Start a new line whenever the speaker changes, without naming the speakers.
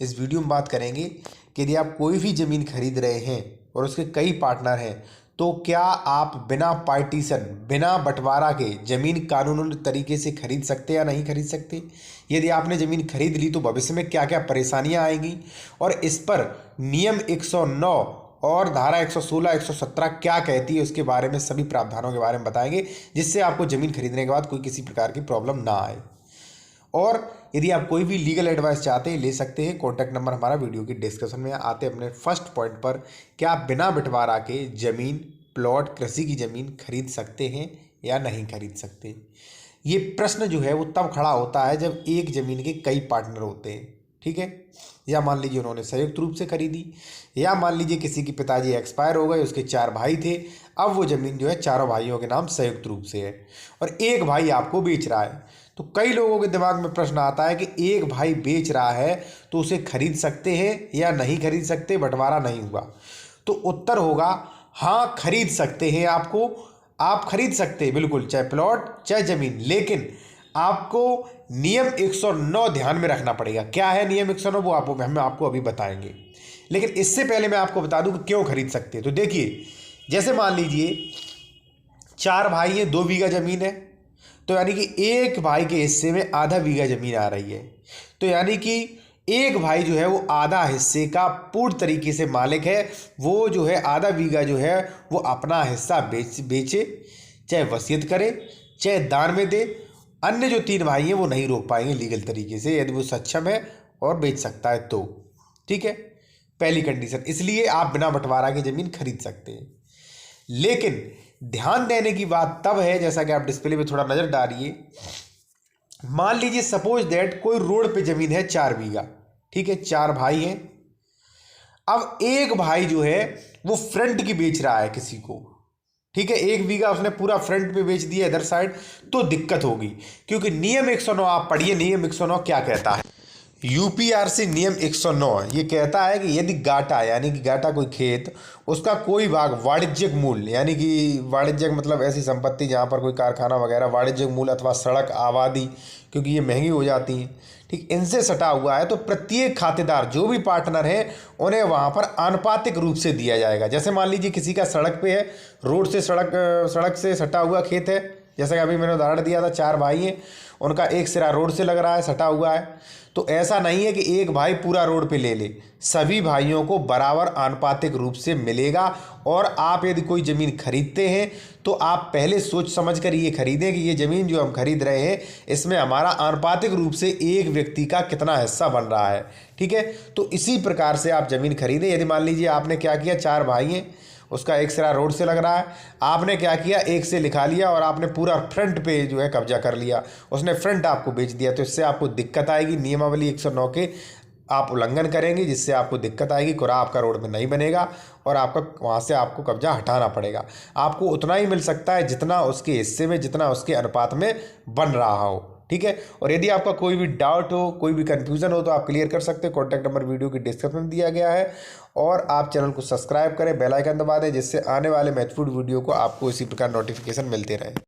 इस वीडियो में बात करेंगे कि यदि आप कोई भी ज़मीन खरीद रहे हैं और उसके कई पार्टनर हैं तो क्या आप बिना पार्टीशन, बिना बंटवारा के ज़मीन कानूनी तरीके से खरीद सकते या नहीं खरीद सकते। यदि आपने ज़मीन खरीद ली तो भविष्य में क्या क्या परेशानियां आएंगी और इस पर नियम 109 और धारा 116, 117 क्या कहती है उसके बारे में, सभी प्रावधानों के बारे में बताएंगे, जिससे आपको ज़मीन खरीदने के बाद कोई किसी प्रकार की प्रॉब्लम ना आए। और यदि आप कोई भी लीगल एडवाइस चाहते हैं ले सकते हैं। कॉन्टैक्ट नंबर हमारा वीडियो की डिस्क्रिप्शन में। आते अपने फर्स्ट पॉइंट पर, क्या आप बिना बंटवारा के ज़मीन, प्लॉट, कृषि की ज़मीन खरीद सकते हैं या नहीं खरीद सकते। ये प्रश्न जो है वो तब खड़ा होता है जब एक ज़मीन के कई पार्टनर होते हैं, ठीक है। या मान लीजिए उन्होंने संयुक्त रूप से खरीदी, या मान लीजिए किसी के पिताजी एक्सपायर हो गए, उसके 4 भाई थे, अब वो ज़मीन जो है चारों भाइयों के नाम संयुक्त रूप से है और एक भाई आपको बेच रहा है। तो कई लोगों के दिमाग में प्रश्न आता है कि एक भाई बेच रहा है तो उसे खरीद सकते हैं या नहीं खरीद सकते, बंटवारा नहीं हुआ। तो उत्तर होगा हाँ, खरीद सकते हैं। आप खरीद सकते हैं बिल्कुल, चाहे प्लॉट चाहे ज़मीन, लेकिन आपको नियम 109 ध्यान में रखना पड़ेगा। क्या है नियम 109 वो हम आपको अभी बताएंगे, लेकिन इससे पहले मैं आपको बता दूं कि क्यों खरीद सकते हैं। तो देखिए, जैसे मान लीजिए 4 भाई हैं, 2 बीघा ज़मीन है, तो यानी कि एक भाई के हिस्से में आधा बीघा ज़मीन आ रही है। तो यानी कि एक भाई जो है वो आधा हिस्से का पूर्ण तरीके से मालिक है। वो जो है आधा बीघा जो है वो अपना हिस्सा बेचे, चाहे वसीयत करे, चाहे दान में दे। अन्य जो 3 भाई हैं वो नहीं रोक पाएंगे लीगल तरीके से, यदि वो सक्षम है और बेच सकता है तो, ठीक है। पहली कंडीशन, इसलिए आप बिना बंटवारा की ज़मीन खरीद सकते हैं। लेकिन ध्यान देने की बात तब है, जैसा कि आप डिस्प्ले पे थोड़ा नज़र डालिए। मान लीजिए सपोज दैट कोई रोड पे ज़मीन है 4 बीघा, ठीक है, 4 भाई हैं। अब एक भाई जो है वो फ्रंट की बेच रहा है किसी को, ठीक है, 1 बीघा उसने पूरा फ्रंट पे बेच दिया इधर साइड, तो दिक्कत होगी, क्योंकि नियम 109 आप पढ़िए। नियम 109 क्या कहता है, यूपीआरसी नियम 109 ये कहता है कि यदि गाटा, यानी कि गाटा कोई खेत, उसका कोई भाग वाणिज्यिक मूल्य, यानी कि वाणिज्यिक मतलब ऐसी संपत्ति जहाँ पर कोई कारखाना वगैरह, वाणिज्यिक मूल्य अथवा सड़क, आबादी, क्योंकि ये महंगी हो जाती हैं, ठीक, इनसे सटा हुआ है, तो प्रत्येक खातेदार जो भी पार्टनर है उन्हें वहाँ पर आनुपातिक रूप से दिया जाएगा। जैसे मान लीजिए किसी का सड़क पे है, रोड से सड़क से सटा हुआ खेत है, जैसा कि अभी मैंने उदाहरण दिया था, 4 भाई हैं, उनका एक सिरा रोड से लग रहा है, सटा हुआ है। तो ऐसा नहीं है कि एक भाई पूरा रोड पे ले ले, सभी भाइयों को बराबर आनुपातिक रूप से मिलेगा। और आप यदि कोई ज़मीन खरीदते हैं तो आप पहले सोच समझ कर ये खरीदें कि ये ज़मीन जो हम खरीद रहे हैं इसमें हमारा आनुपातिक रूप से एक व्यक्ति का कितना हिस्सा बन रहा है, ठीक है। तो इसी प्रकार से आप ज़मीन खरीदें। यदि मान लीजिए आपने क्या किया, 4 भाई हैं, उसका एक सिरा रोड से लग रहा है, आपने क्या किया, एक से लिखा लिया और आपने पूरा फ्रंट पे जो है कब्जा कर लिया, उसने फ्रंट आपको बेच दिया, तो इससे आपको दिक्कत आएगी। नियमावली 109 के आप उल्लंघन करेंगे, जिससे आपको दिक्कत आएगी, कुरा आपका रोड में नहीं बनेगा और आपका वहाँ से आपको कब्जा हटाना पड़ेगा। आपको उतना ही मिल सकता है जितना उसके हिस्से में, जितना उसके अनुपात में बन रहा हो, ठीक है। और यदि आपका कोई भी डाउट हो, कोई भी कन्फ्यूज़न हो तो आप क्लियर कर सकते हैं। कॉन्टैक्ट नंबर वीडियो की डिस्क्रिप्शन में दिया गया है। और आप चैनल को सब्सक्राइब करें, बेल आइकन दबा दें, जिससे आने वाले महत्वपूर्ण वीडियो को आपको इसी प्रकार नोटिफिकेशन मिलते रहे।